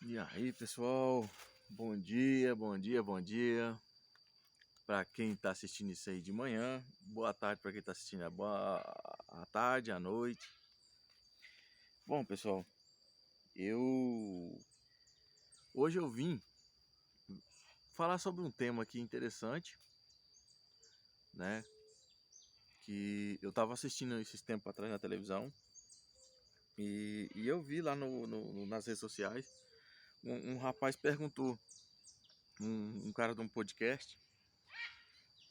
E aí, pessoal? Bom dia, bom dia, bom dia. Para quem está assistindo isso aí de manhã, boa tarde para quem está assistindo à tarde, à noite. Bom, pessoal, eu hoje eu vim falar sobre um tema aqui interessante, né? Que eu estava assistindo esses tempos atrás na televisão e eu vi lá nas redes sociais um rapaz perguntou, um cara de um podcast,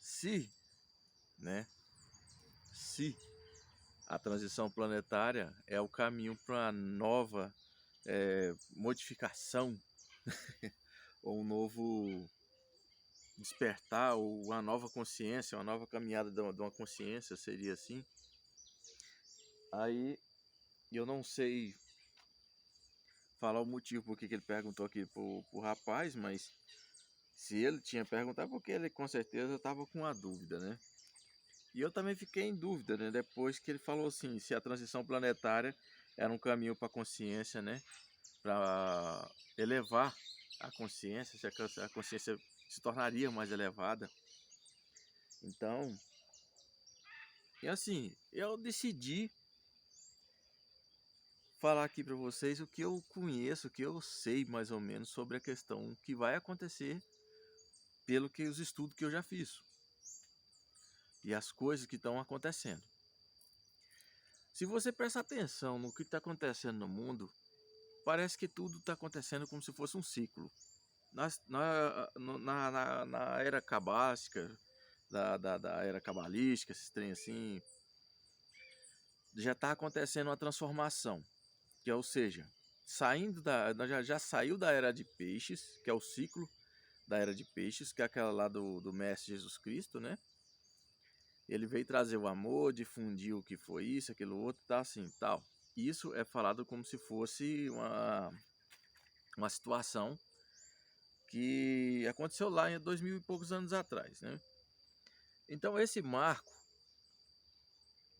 se, né? Se a transição planetária é o caminho para uma nova modificação ou um novo despertar ou uma nova consciência, uma nova caminhada de uma consciência, seria assim. Aí eu não sei falar o motivo por que ele perguntou aqui pro rapaz, mas se ele tinha perguntado, porque ele com certeza estava com uma dúvida, né? E eu também fiquei em dúvida, né? Depois que ele falou assim, se a transição planetária era um caminho para a consciência, né? Para elevar a consciência, se a consciência se tornaria mais elevada. Então, e assim, eu decidi falar aqui para vocês o que eu conheço, o que eu sei mais ou menos sobre a questão que vai acontecer pelo que os estudos que eu já fiz e as coisas que estão acontecendo. Se você prestar atenção no que está acontecendo no mundo, parece que tudo está acontecendo como se fosse um ciclo. Na era cabástica, da era cabalística, esses trem assim, já está acontecendo uma transformação, que é, ou seja, saindo já saiu da era de peixes, que é o ciclo da era de peixes, que é aquela lá do Mestre Jesus Cristo, né? Ele veio trazer o amor, difundir o que foi isso, aquilo outro, tá assim, tal. Isso é falado como se fosse uma situação que aconteceu lá em 2000 e poucos anos atrás, né? Então esse marco,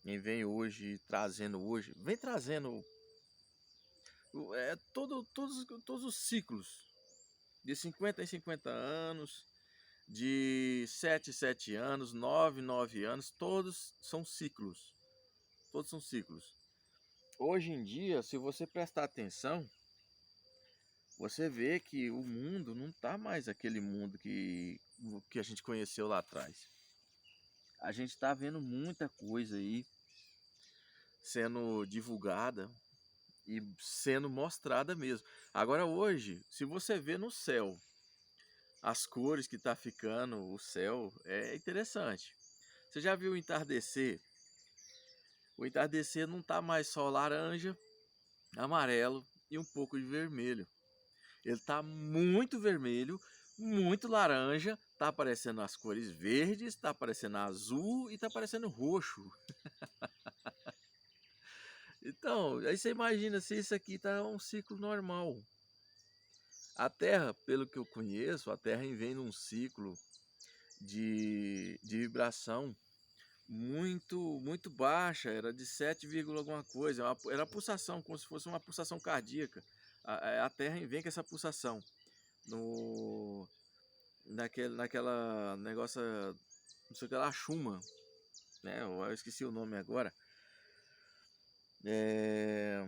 quem vem hoje trazendo hoje, vem trazendo todos os ciclos, de 50 em 50 anos, de 7 em 7 anos, 9 em 9 anos, todos são ciclos. Todos são ciclos. Hoje em dia, se você prestar atenção, você vê que o mundo não está mais aquele mundo que a gente conheceu lá atrás. A gente está vendo muita coisa aí sendo divulgada e sendo mostrada mesmo. Agora hoje, se você vê no céu as cores que tá ficando o céu, é interessante. Você já viu o entardecer? O entardecer não tá mais só laranja, amarelo e um pouco de vermelho. Ele tá muito vermelho, muito laranja, tá aparecendo as cores verdes, tá aparecendo azul e tá aparecendo roxo. Então, aí você imagina se isso aqui tá um ciclo normal. A Terra, pelo que eu conheço, a Terra vem num ciclo de vibração muito baixa, era de 7, alguma coisa, era a pulsação, como se fosse uma pulsação cardíaca. A Terra vem com essa pulsação no naquela negócio, não sei o que lá, Schumann, né? Eu esqueci o nome agora. É...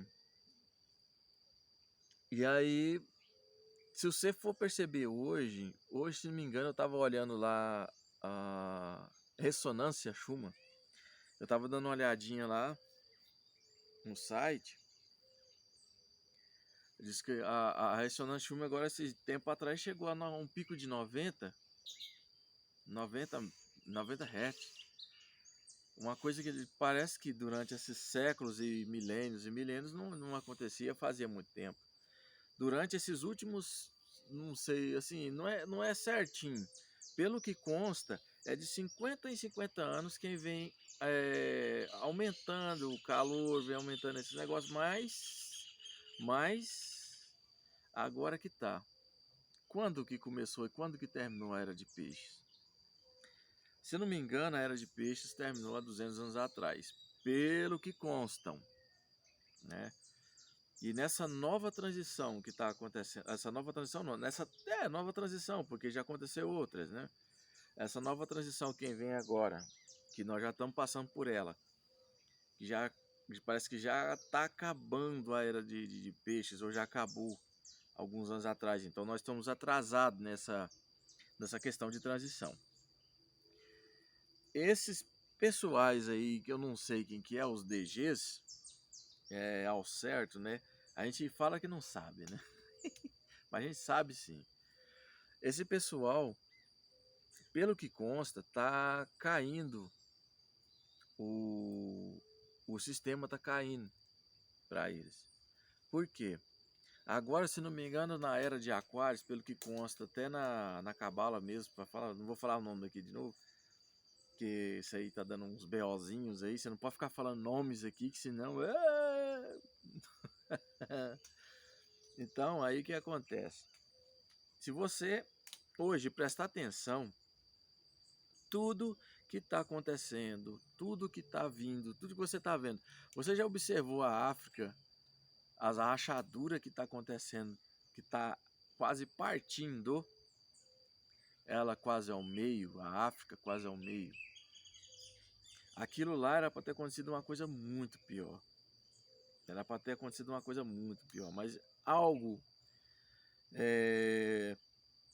E aí, se você for perceber hoje, se não me engano, eu estava olhando lá a ressonância Schumann. Eu estava dando uma olhadinha lá no site. Diz que a ressonância Schumann agora, esse tempo atrás, chegou a um pico de 90 Hz. Uma coisa que parece que durante esses séculos e milênios não acontecia fazia muito tempo. Durante esses últimos, não sei, assim, não é certinho. Pelo que consta, é de 50 em 50 anos quem vem aumentando o calor, vem aumentando esses negócios, mas agora que tá. Quando que começou e quando que terminou a Era de Peixes? Se não me engano, a Era de Peixes terminou há 200 anos atrás, pelo que constam, né? E nessa nova transição que está acontecendo, essa nova transição não, nova transição, porque já aconteceu outras, né? Essa nova transição, quem vem agora, que nós já estamos passando por ela, que já parece que já está acabando a era de peixes, ou já acabou alguns anos atrás. Então nós estamos atrasados nessa questão de transição. Esses pessoais aí, que eu não sei quem que é, os DGs, ao certo, né? A gente fala que não sabe, né? Mas a gente sabe sim. Esse pessoal, pelo que consta, tá caindo, o sistema tá caindo para eles. Por quê? Agora, se não me engano, na era de Aquários, pelo que consta, até na Cabala mesmo, para falar, não vou falar o nome daqui de novo, porque isso aí tá dando uns BOzinhos aí, você não pode ficar falando nomes aqui, que senão. Então, aí o que acontece? Se você hoje prestar atenção, tudo que está acontecendo, tudo que está vindo, tudo que você está vendo, você já observou a África, as rachaduras que está acontecendo, que está quase partindo, ela quase ao meio, a África quase ao meio. Aquilo lá era para ter acontecido uma coisa muito pior. Era para ter acontecido uma coisa muito pior, mas algo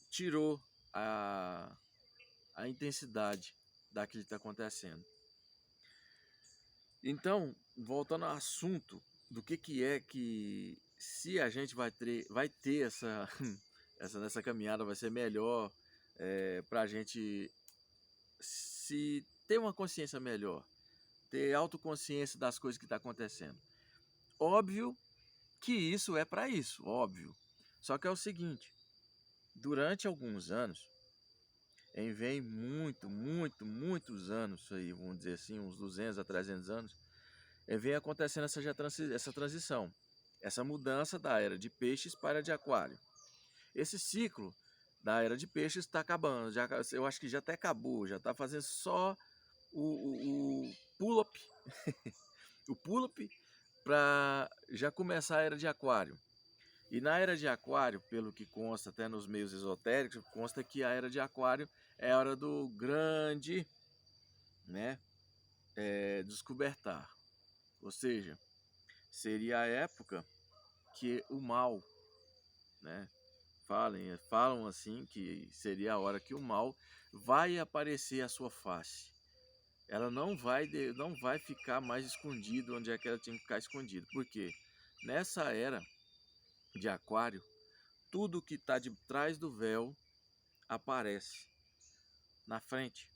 tirou a intensidade daquilo que está acontecendo. Então, voltando ao assunto do que é que se a gente vai ter nessa caminhada, vai ser melhor para a gente se ter uma consciência melhor, ter autoconsciência das coisas que está acontecendo. Óbvio que isso é para isso, óbvio. Só que é o seguinte, durante alguns anos, vem muitos anos aí, vamos dizer assim, uns 200 a 300 anos, vem acontecendo essa transição, essa mudança da era de peixes para a de aquário. Esse ciclo da era de peixes está acabando, eu acho que já até acabou, já está fazendo só o pull-up, o pull-up para já começar a era de aquário. E na era de aquário, pelo que consta até nos meios esotéricos, consta que a era de aquário é a hora do grande, né, descobertar. Ou seja, seria a época que o mal, né, falam assim que seria a hora que o mal vai aparecer a sua face. Ela não vai ficar mais escondido onde é que ela tinha que ficar escondido. Por quê? Nessa era de aquário, tudo que está de trás do véu aparece na frente,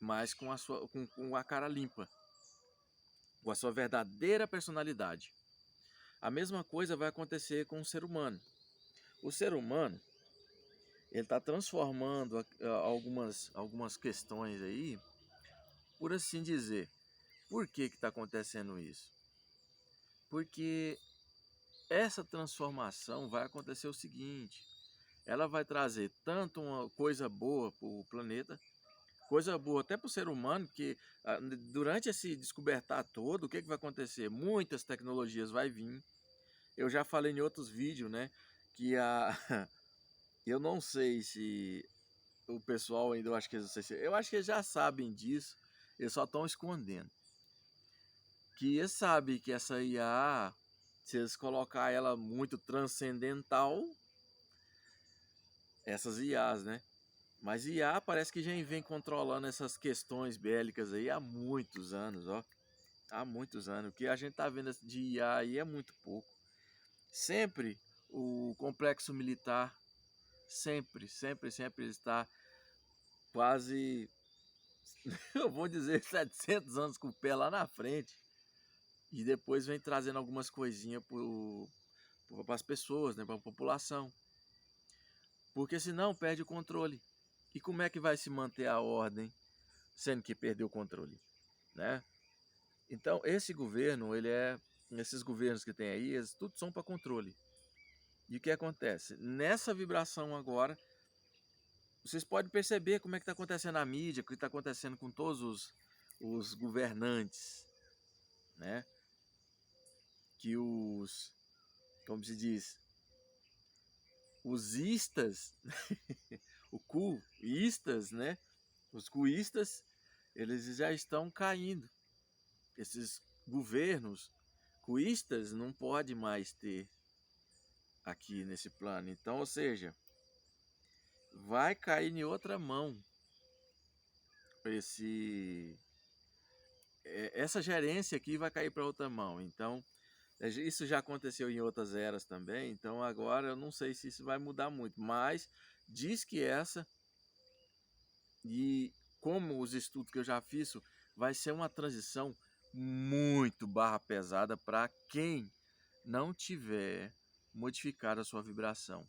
mas com a cara limpa, com a sua verdadeira personalidade. A mesma coisa vai acontecer com o ser humano. O ser humano, ele está transformando algumas questões aí, por assim dizer. Por que está acontecendo isso? Porque essa transformação vai acontecer o seguinte, ela vai trazer tanto uma coisa boa para o planeta, coisa boa até para o ser humano, que durante esse descobertar todo, o que vai acontecer? Muitas tecnologias vai vir. Eu já falei em outros vídeos, né, que eu não sei se o pessoal ainda, eu acho que eles já sabem disso, eles só estão escondendo. Que eles sabem que essa IA, se eles colocar ela muito transcendental, essas IAs, né? Mas IA parece que já vem controlando essas questões bélicas aí há muitos anos, ó. Há muitos anos. O que a gente tá vendo de IA aí é muito pouco. Sempre o complexo militar, sempre está quase, eu vou dizer, 700 anos com o pé lá na frente. E depois vem trazendo algumas coisinhas para as pessoas, né, para a população. Porque senão perde o controle. E como é que vai se manter a ordem sendo que perdeu o controle, né? Então, esse governo, esses governos que tem aí, eles tudo são para controle. E o que acontece? Nessa vibração agora, vocês podem perceber como é que está acontecendo na mídia, o que está acontecendo com todos os governantes, né? que como se diz, os istas, o cuistas, né? Os cuistas, eles já estão caindo. Esses governos cuistas não pode mais ter aqui nesse plano. Então, ou seja, vai cair em outra mão essa gerência aqui vai cair para outra mão. Então, isso já aconteceu em outras eras também. Então, agora eu não sei se isso vai mudar muito, mas diz que essa, e como os estudos que eu já fiz, vai ser uma transição muito barra pesada para quem não tiver modificado a sua vibração,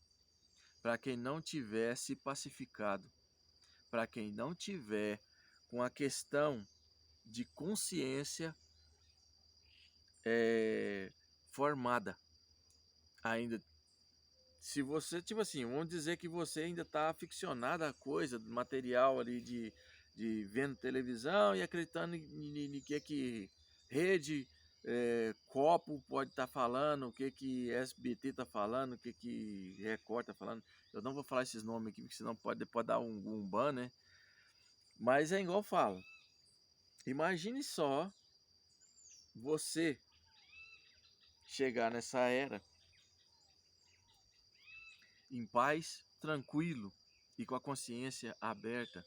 para quem não tiver se pacificado, para quem não tiver com a questão de consciência formada ainda. Se você, tipo assim, vamos dizer que você ainda está aficionado à coisa, do material ali de vendo televisão e acreditando em que rede, Copo pode estar falando, o que SBT está falando, o que Record está falando. Eu não vou falar esses nomes aqui, porque senão pode dar um ban, né? Mas é igual eu falo. Imagine só você chegar nessa era em paz, tranquilo e com a consciência aberta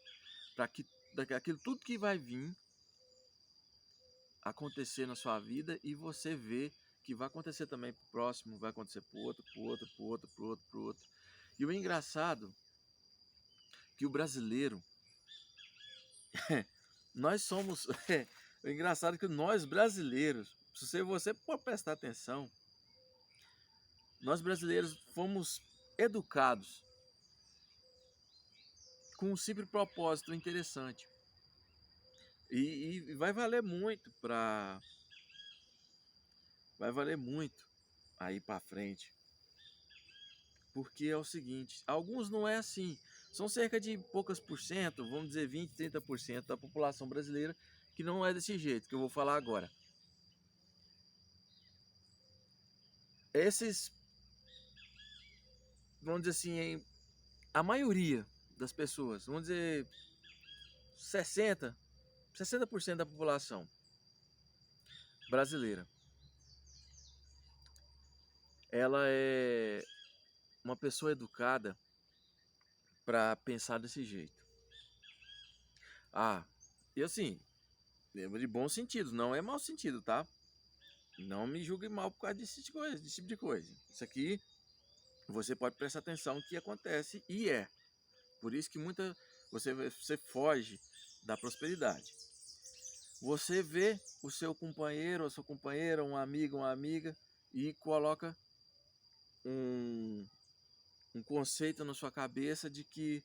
para que aquilo tudo que vai vir acontecer na sua vida e você vê que vai acontecer também pro próximo, vai acontecer pro outro, pro outro, pro outro, pro outro, pro outro. E o engraçado que o brasileiro nós somos o engraçado é que nós brasileiros, se você pode prestar atenção, nós brasileiros fomos educados com um simples propósito interessante. E vai valer muito aí para frente. Porque é o seguinte, alguns não é assim. São cerca de poucas por cento, vamos dizer 20, 30% da população brasileira que não é desse jeito que eu vou falar agora. Esses, vamos dizer assim, a maioria das pessoas, vamos dizer 60% da população brasileira, ela é uma pessoa educada para pensar desse jeito. E assim, de bom sentido, não é mau sentido, tá? Não me julgue mal por causa desse tipo de coisa. Isso aqui, você pode prestar atenção que acontece e é. Por isso que você foge da prosperidade. Você vê o seu companheiro, a sua companheira, um amigo, uma amiga e coloca um conceito na sua cabeça de que,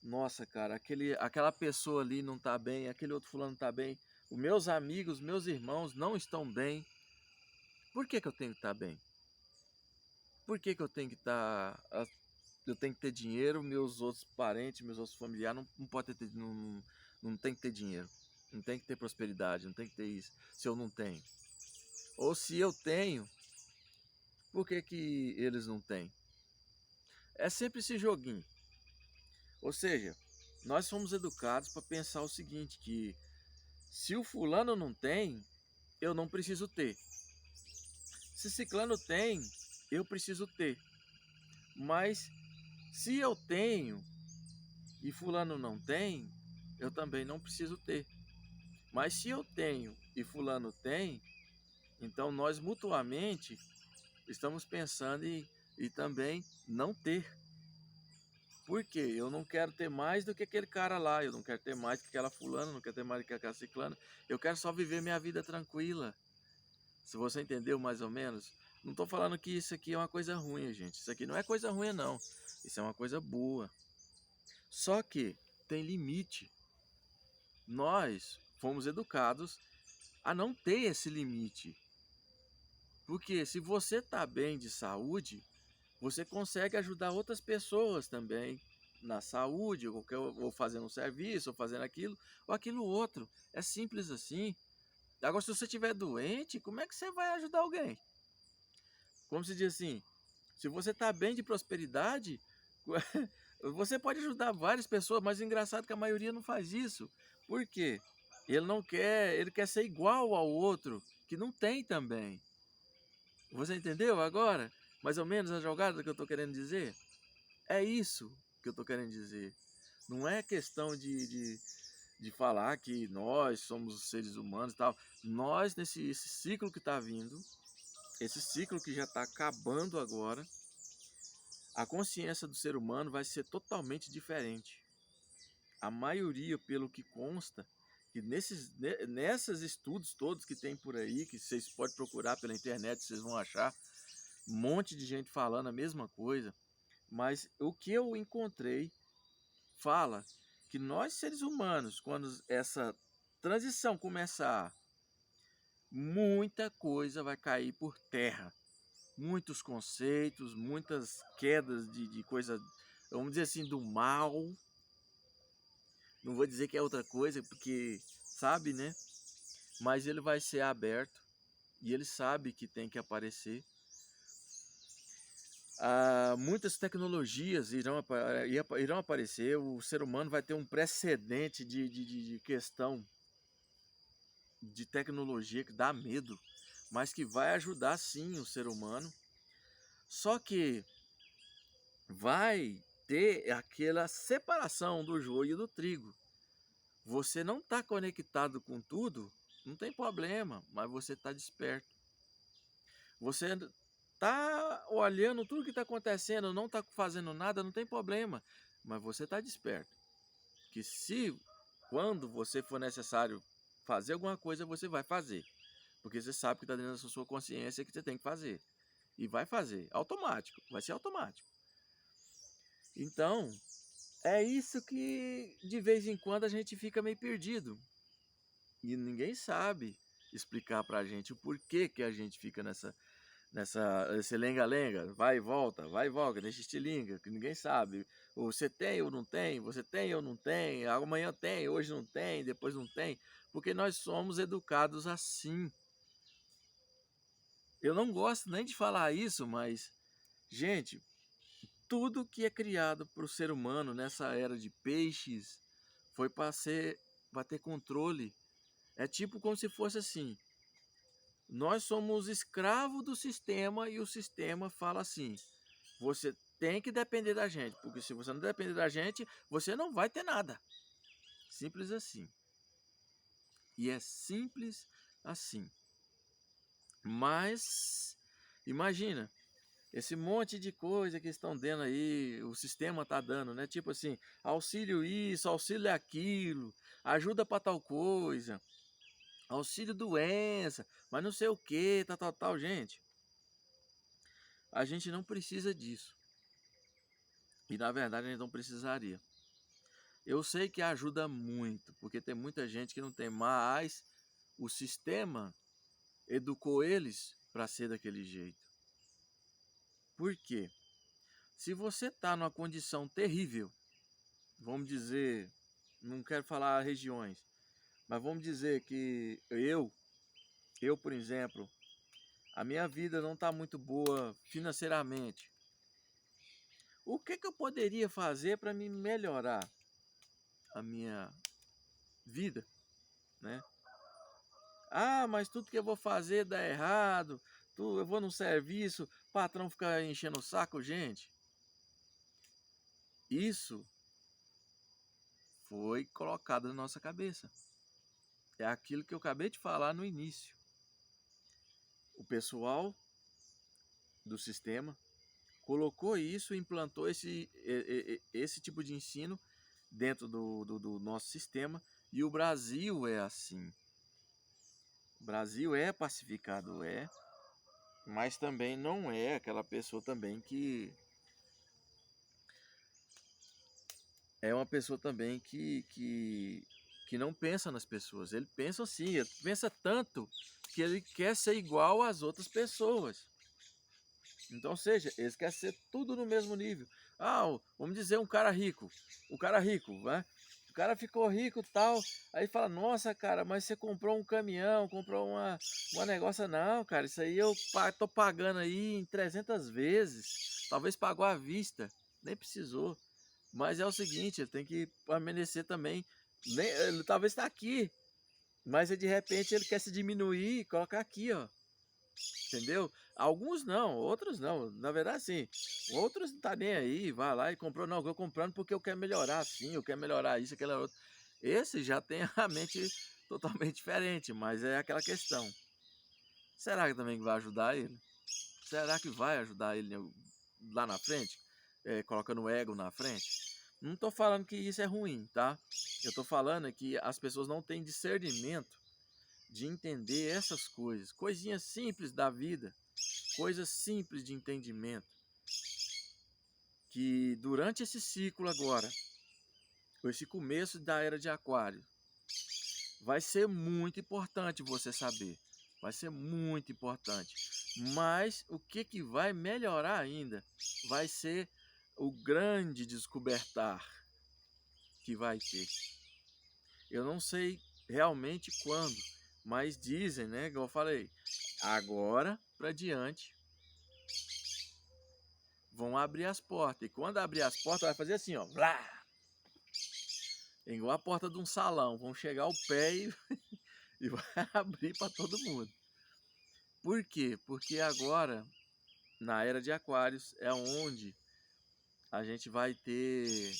nossa, cara, aquela pessoa ali não tá bem, aquele outro fulano tá bem, os meus amigos, meus irmãos não estão bem. Por que eu tenho que estar bem? Por que eu tenho que eu tenho que ter dinheiro, meus outros parentes, meus outros familiares não pode ter, não tem que ter dinheiro, não tem que ter prosperidade, não tem que ter isso, se eu não tenho. Ou se eu tenho, por que eles não têm? É sempre esse joguinho. Ou seja, nós fomos educados para pensar o seguinte, que se o fulano não tem, eu não preciso ter. Se ciclano tem, eu preciso ter. Mas se eu tenho e fulano não tem, eu também não preciso ter. Mas se eu tenho e fulano tem, então nós mutuamente estamos pensando em também não ter. Por quê? Eu não quero ter mais do que aquele cara lá, eu não quero ter mais do que aquela fulana, não quero ter mais do que aquela ciclana. Eu quero só viver minha vida tranquila. Se você entendeu mais ou menos, não estou falando que isso aqui é uma coisa ruim, gente. Isso aqui não é coisa ruim, não. Isso é uma coisa boa. Só que tem limite. Nós fomos educados a não ter esse limite. Porque se você está bem de saúde, você consegue ajudar outras pessoas também na saúde, ou fazendo um serviço, ou fazendo aquilo, ou aquilo outro. É simples assim. Agora, se você estiver doente, como é que você vai ajudar alguém? Como se diz assim, se você está bem de prosperidade, você pode ajudar várias pessoas, mas é engraçado que a maioria não faz isso. Por quê? Ele não quer, ele quer ser igual ao outro, que não tem também. Você entendeu agora? Mais ou menos a jogada que eu estou querendo dizer? É isso que eu estou querendo dizer. Não é questão de falar que nós somos os seres humanos e tal. Nós, nesse esse ciclo que está vindo, esse ciclo que já está acabando agora, a consciência do ser humano vai ser totalmente diferente. A maioria, pelo que consta, que nesses estudos todos que tem por aí, que vocês podem procurar pela internet, vocês vão achar um monte de gente falando a mesma coisa, mas o que eu encontrei fala que nós seres humanos, quando essa transição começar, muita coisa vai cair por terra. Muitos conceitos, muitas quedas de coisa, vamos dizer assim, do mal. Não vou dizer que é outra coisa, porque sabe, né? Mas ele vai ser aberto e ele sabe que tem que aparecer. Muitas tecnologias irão aparecer, o ser humano vai ter um precedente de questão de tecnologia que dá medo, mas que vai ajudar sim o ser humano. Só que vai ter aquela separação do joio e do trigo. Você não está conectado com tudo, não tem problema, mas você está desperto. Você está olhando tudo que está acontecendo, não está fazendo nada, não tem problema, mas você está desperto. Que se, quando você for necessário fazer alguma coisa, você vai fazer. Porque você sabe que está dentro da sua consciência que você tem que fazer. E vai fazer, automático, vai ser automático. Então, é isso que de vez em quando a gente fica meio perdido. E ninguém sabe explicar pra gente o porquê que a gente fica nesse lenga-lenga, vai e volta, nesse estilinga, que ninguém sabe. Ou você tem ou não tem, você tem ou não tem, amanhã tem, hoje não tem, depois não tem, porque nós somos educados assim. Eu não gosto nem de falar isso, mas, gente, tudo que é criado para o ser humano nessa era de peixes foi para ter controle. É tipo como se fosse assim: nós somos escravos do sistema e o sistema fala assim: você tem que depender da gente, porque se você não depender da gente, você não vai ter nada. Simples assim. E é simples assim. Mas imagina, esse monte de coisa que estão dando aí, o sistema tá dando, né? Tipo assim, auxílio isso, auxílio aquilo, ajuda para tal coisa, auxílio doença, mas não sei o que, tal, gente. A gente não precisa disso. E na verdade a gente não precisaria. Eu sei que ajuda muito, porque tem muita gente que não tem, mas o sistema educou eles para ser daquele jeito. Por quê? Se você está numa condição terrível, vamos dizer, não quero falar regiões, mas vamos dizer que eu por exemplo, a minha vida não está muito boa financeiramente. O que eu poderia fazer para me melhorar a minha vida, né? Mas tudo que eu vou fazer dá errado, eu vou num serviço, o patrão fica enchendo o saco, gente. Isso foi colocado na nossa cabeça. É aquilo que eu acabei de falar no início. O pessoal do sistema colocou isso, implantou esse tipo de ensino dentro do nosso sistema, e o Brasil é assim. O Brasil é pacificado, mas também não é aquela pessoa também que é uma pessoa também que não pensa nas pessoas. Ele pensa assim, ele pensa tanto que ele quer ser igual às outras pessoas. Então, ou seja, eles querem ser tudo no mesmo nível. Vamos dizer um cara rico. O cara rico, né? cara ficou rico e tal. Aí fala, nossa, cara, mas você comprou um caminhão, comprou uma negócio. Não, cara, isso aí eu tô pagando aí em 300 vezes. Talvez pagou à vista, nem precisou. Mas é o seguinte, ele tem que permanecer também. Ele talvez está aqui, mas de repente ele quer se diminuir e colocar aqui, ó. Entendeu? Alguns não, outros não. Na verdade, sim. Outros não tá nem aí, vai lá e comprou. Não, eu tô comprando porque eu quero melhorar, sim, eu quero melhorar isso, aquela outra. Esse já tem a mente totalmente diferente, mas é aquela questão. Será que também vai ajudar ele? Será que vai ajudar ele lá na frente? Colocando o ego na frente? Não tô falando que isso é ruim, tá? Eu tô falando que as pessoas não têm discernimento de entender essas coisas, coisinhas simples da vida, coisas simples de entendimento, que durante esse ciclo agora, esse começo da era de Aquário, vai ser muito importante você saber, vai ser muito importante. Mas o que vai melhorar ainda vai ser o grande descobertar que vai ter. Eu não sei realmente quando, mas dizem, né, igual eu falei, agora para diante vão abrir as portas. E quando abrir as portas, vai fazer assim, ó. Blá! Igual a porta de um salão. Vão chegar ao pé e vai abrir para todo mundo. Por quê? Porque agora, na era de Aquários, é onde a gente vai ter,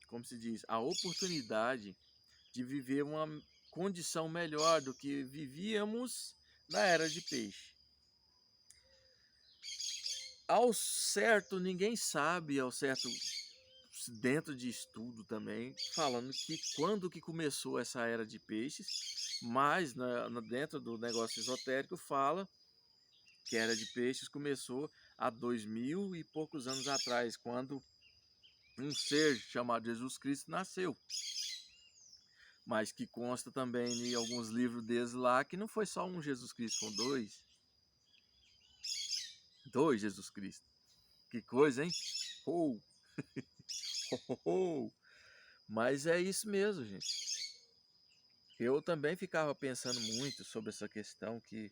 como se diz, a oportunidade de viver uma condição melhor do que vivíamos na era de Peixe. Ao certo, ninguém sabe ao certo, dentro de estudo também, falando que quando que começou essa era de peixes, mas dentro do negócio esotérico fala que a era de peixes começou há 2000 e poucos anos atrás, quando um ser chamado Jesus Cristo nasceu. Mas que consta também em alguns livros deles lá que não foi só um Jesus Cristo, foram dois Jesus Cristo. Que coisa, hein? Oh. Mas é isso mesmo, gente. Eu também ficava pensando muito sobre essa questão que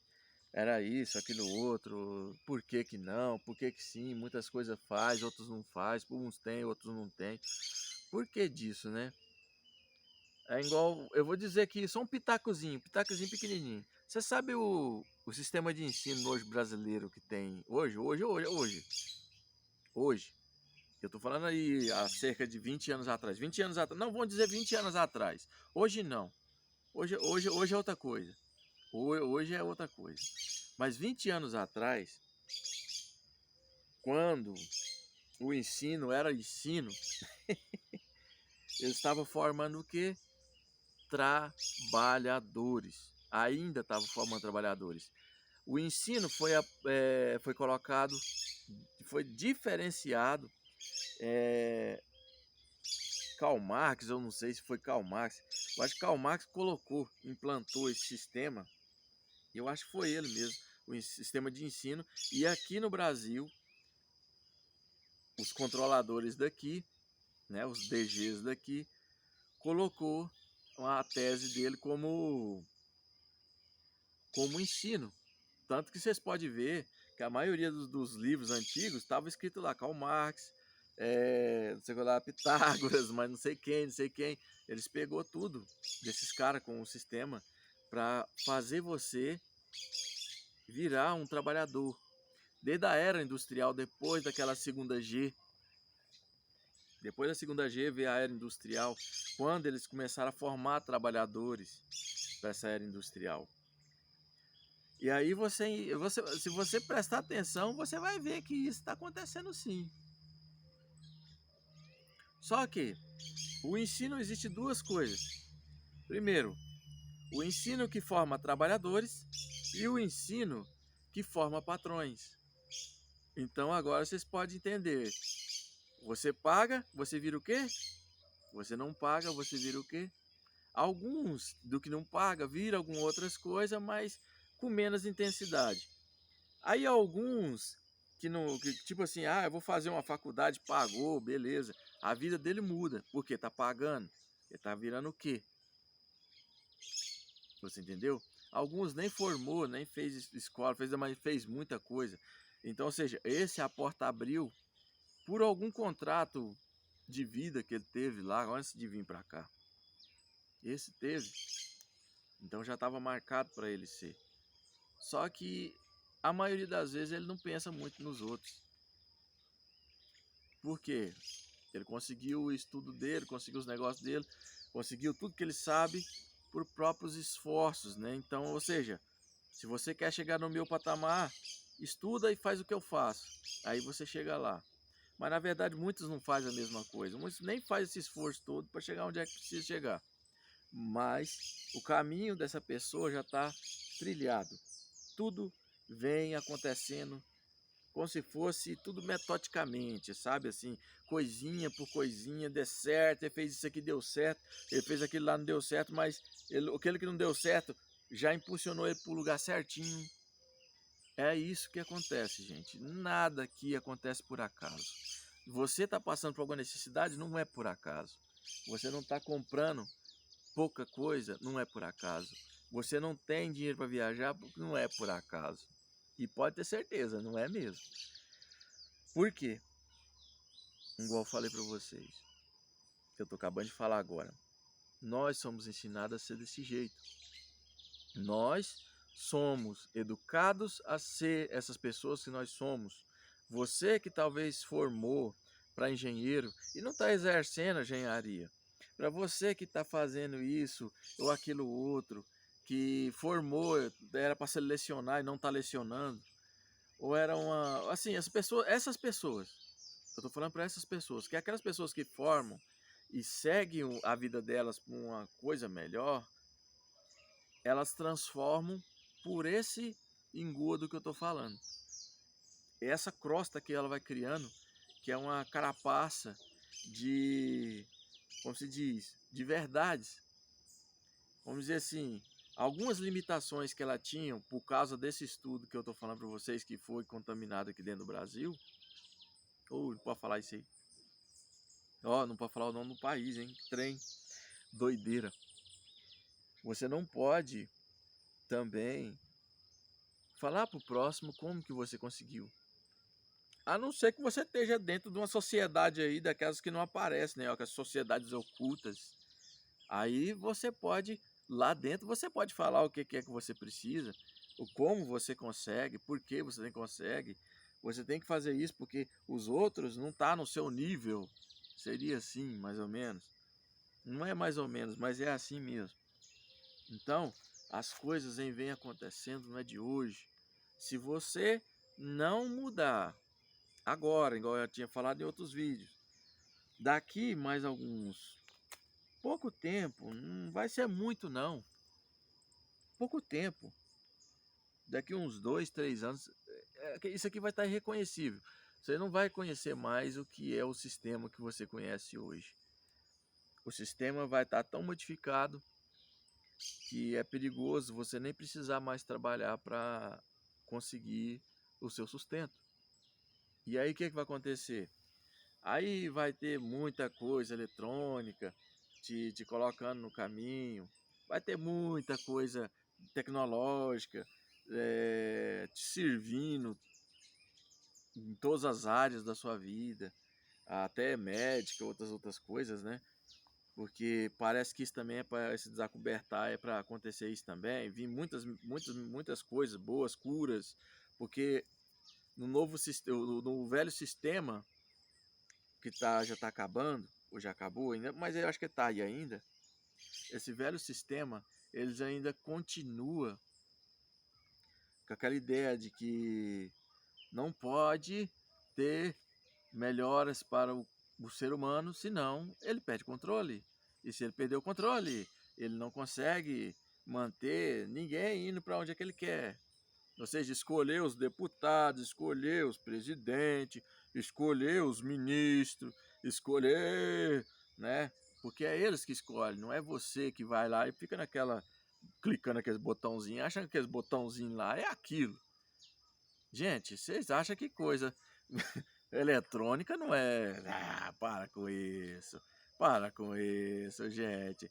era isso, aquilo outro, por que que não, por que que sim, muitas coisas faz, outros não faz, uns tem, outros não tem. Por que disso, né? É igual, eu vou dizer que só um pitacozinho pequenininho. Você sabe o sistema de ensino hoje brasileiro que tem hoje. Eu tô falando aí há cerca de 20 anos atrás. 20 anos atrás, não vou dizer 20 anos atrás. Hoje não. Hoje é outra coisa. Hoje é outra coisa. Mas 20 anos atrás, quando o ensino era ensino, ele estava formando o quê? Trabalhadores. Ainda estava formando trabalhadores. O ensino foi colocado, foi diferenciado. Karl Marx, eu não sei se foi Karl Marx, eu acho que Karl Marx implantou esse sistema. Eu acho que foi ele mesmo, o sistema de ensino. E aqui no Brasil, os controladores daqui, né, os DGs daqui, colocou a tese dele como ensino. Tanto que vocês podem ver que a maioria dos livros antigos estava escrito lá, Karl Marx, não sei lá, Pitágoras, mas não sei quem. Eles pegou tudo desses caras com o sistema para fazer você virar um trabalhador. Desde a era industrial, depois daquela segunda G, depois da segunda G veio a era industrial, quando eles começaram a formar trabalhadores para essa era industrial. E aí se você prestar atenção, você vai ver que isso está acontecendo sim. Só que o ensino existe duas coisas. Primeiro, o ensino que forma trabalhadores e o ensino que forma patrões. Então agora vocês podem entender. Você paga, você vira o quê? Você não paga, você vira o quê? Alguns do que não paga viram algumas outras coisas, mas com menos intensidade. Aí alguns tipo assim, eu vou fazer uma faculdade, pagou, beleza. A vida dele muda, porque tá pagando. Ele tá virando o quê? Você entendeu? Alguns nem formou, nem fez escola, mas fez muita coisa. Então, ou seja, esse a porta abriu por algum contrato de vida que ele teve lá antes de vir para cá. Esse teve. Então já estava marcado para ele ser. Só que a maioria das vezes ele não pensa muito nos outros. Por quê? Ele conseguiu o estudo dele, conseguiu os negócios dele, conseguiu tudo que ele sabe por próprios esforços, né? Então, ou seja, se você quer chegar no meu patamar, estuda e faz o que eu faço. Aí você chega lá. Mas na verdade muitos não fazem a mesma coisa. Muitos nem fazem esse esforço todo para chegar onde é que precisa chegar. Mas o caminho dessa pessoa já está trilhado. Tudo vem acontecendo como se fosse tudo metodicamente, sabe? Assim, coisinha por coisinha, deu certo, ele fez isso aqui, deu certo, ele fez aquilo lá, não deu certo, mas aquele que não deu certo já impulsionou ele para o lugar certinho. É isso que acontece, gente. Nada aqui acontece por acaso. Você está passando por alguma necessidade, não é por acaso. Você não está comprando pouca coisa, não é por acaso. Você não tem dinheiro para viajar, não é por acaso. E pode ter certeza, não é mesmo. Por quê? Igual eu falei para vocês, que eu estou acabando de falar agora. Nós somos ensinados a ser desse jeito. Nós somos educados a ser essas pessoas que nós somos. Você que talvez formou para engenheiro e não está exercendo a engenharia. Para você que está fazendo isso ou aquilo outro, que formou, era para selecionar e não está lecionando. Ou era uma... Assim, essas pessoas, eu estou falando para essas pessoas, que é aquelas pessoas que formam e seguem a vida delas para uma coisa melhor, elas transformam por esse engodo que eu estou falando. Essa crosta que ela vai criando, que é uma carapaça de, como se diz, de verdades. Vamos dizer assim, algumas limitações que ela tinha por causa desse estudo que eu estou falando para vocês, que foi contaminado aqui dentro do Brasil. Não pode falar isso aí. Não pode falar o nome do país, hein? Trem, doideira. Você não pode também falar para o próximo como que você conseguiu. A não ser que você esteja dentro de uma sociedade aí, daquelas que não aparecem, né? Aquelas sociedades ocultas. Aí você pode, lá dentro, você pode falar o que é que você precisa, o como você consegue, por que você nem consegue. Você tem que fazer isso porque os outros não estão no seu nível. Seria assim, mais ou menos. Não é mais ou menos, mas é assim mesmo. Então, as coisas vêm acontecendo, não é de hoje. Se você não mudar agora, igual eu tinha falado em outros vídeos, daqui mais pouco tempo, não vai ser muito não, pouco tempo, daqui uns 2, 3 anos, isso aqui vai estar irreconhecível. Você não vai conhecer mais o que é o sistema que você conhece hoje. O sistema vai estar tão modificado que é perigoso você nem precisar mais trabalhar para conseguir o seu sustento. E aí o que vai acontecer? Aí vai ter muita coisa eletrônica te colocando no caminho, vai ter muita coisa tecnológica te servindo em todas as áreas da sua vida, até médica, outras coisas, né? Porque parece que isso também é para se desacobertar, é para acontecer isso também. Vi muitas coisas boas, curas, porque no velho sistema que já está acabando, ou já acabou ainda, mas eu acho que está aí ainda. Esse velho sistema, eles ainda continua com aquela ideia de que não pode ter melhoras para o ser humano, senão ele perde controle. E se ele perder o controle, ele não consegue manter ninguém indo para onde é que ele quer. Ou seja, escolher os deputados, escolher os presidentes, escolher os ministros, escolher, né? Porque é eles que escolhem, não é você que vai lá e fica clicando aqueles botãozinhos, achando que aqueles botãozinhos lá é aquilo. Gente, vocês acham que coisa eletrônica não é? Ah, para com isso. Para com isso, gente.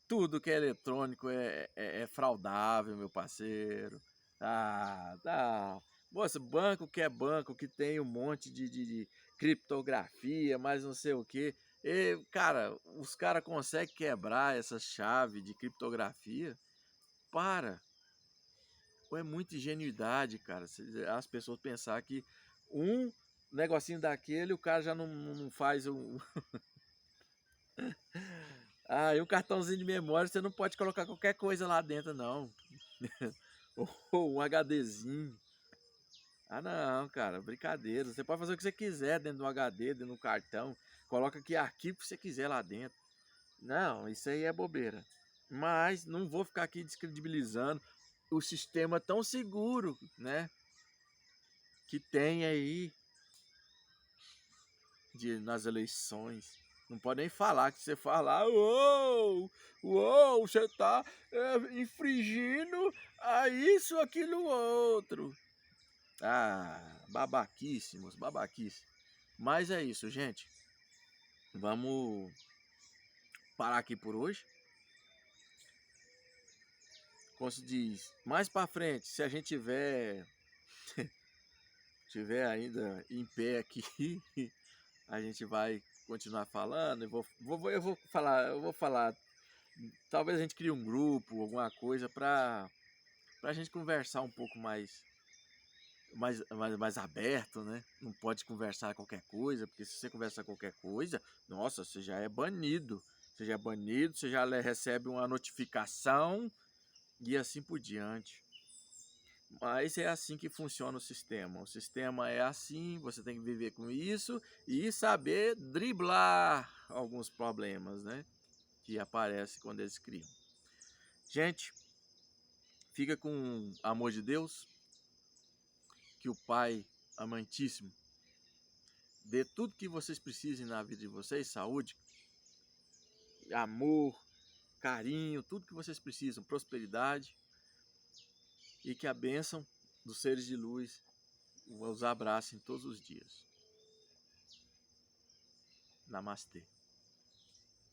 Tudo que é eletrônico é fraudável, meu parceiro. Ah, tá. Moça, banco que é banco, que tem um monte de criptografia, mas não sei o quê. E, cara, os caras conseguem quebrar essa chave de criptografia? Para. Pô, é muita ingenuidade, cara. As pessoas pensar que um negocinho daquele, o cara já não faz um. Ah, e um cartãozinho de memória, você não pode colocar qualquer coisa lá dentro, não. Ou um HDzinho. Ah, não, cara, brincadeira. Você pode fazer o que você quiser dentro do HD, dentro do cartão. Coloca que arquivo que você quiser lá dentro. Não, isso aí é bobeira. Mas não vou ficar aqui descredibilizando o sistema tão seguro, né? Que tem aí nas eleições. Não pode nem falar, que você falar, uou, uou, você tá infringindo a isso, aquilo, outro. Ah, babaquíssimos, babaquíssimos. Mas é isso, gente. Vamos parar aqui por hoje. Como se diz, mais pra frente, se a gente tiver ainda em pé aqui, a gente vai continuar falando. Eu vou falar. Talvez a gente crie um grupo, alguma coisa pra gente conversar um pouco mais aberto, né? Não pode conversar qualquer coisa, porque se você conversar qualquer coisa, nossa, você já é banido. Você já é banido, você já recebe uma notificação e assim por diante. Mas é assim que funciona o sistema. O sistema é assim, você tem que viver com isso e saber driblar alguns problemas, né? Que aparecem quando eles criam. Gente, fica com o amor de Deus, que o Pai amantíssimo dê tudo que vocês precisem na vida de vocês, saúde, amor, carinho, tudo que vocês precisam, prosperidade, e que a bênção dos seres de luz os abracem todos os dias. Namastê.